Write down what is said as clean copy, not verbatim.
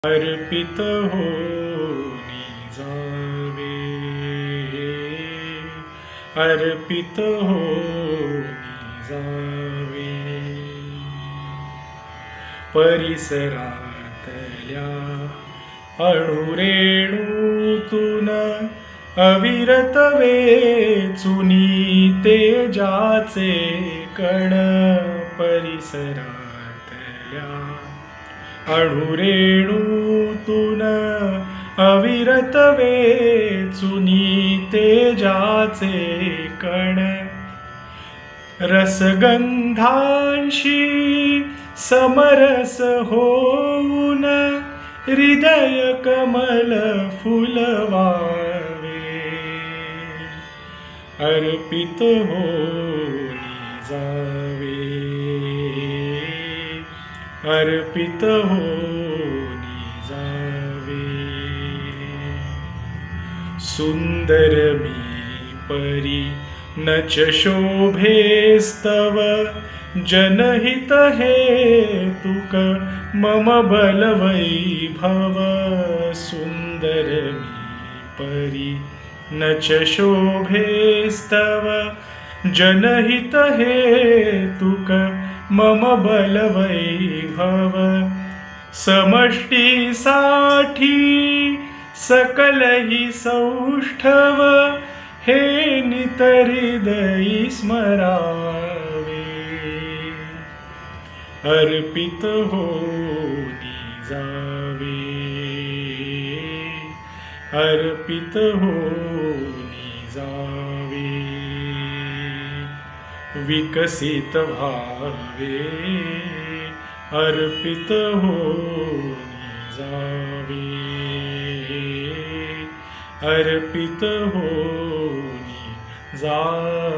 अर्पित होनी जावे, अर्पित होनी जावे. परिसरातल्या अणुरेणूतून अविरत वेचुनी तेजाचे कण. परिसरातल्या अणुरेणूतून अविरत वेचुनी तेजाचे कण. रसगंधांशी समरस होऊन हृदय कमल फुलवावे. अर्पित होनी जावे, अर्पित होनी जावे. सुंदर मी परी नच शोभेस्तव, जनहित हेतुक मम बलवैभव. सुंदर मी परी नच शोभेस्तव, जनहित हेतुक मम बलवैभव. समष्टीसाठी सकलहि सौष्ठव, हे नितहृदयी स्मरावे. अर्पित होनी जावे, अर्पित होनी जावे. विकसित व्हावे, अर्पित होनी जावे, अर्पित होनी जावे.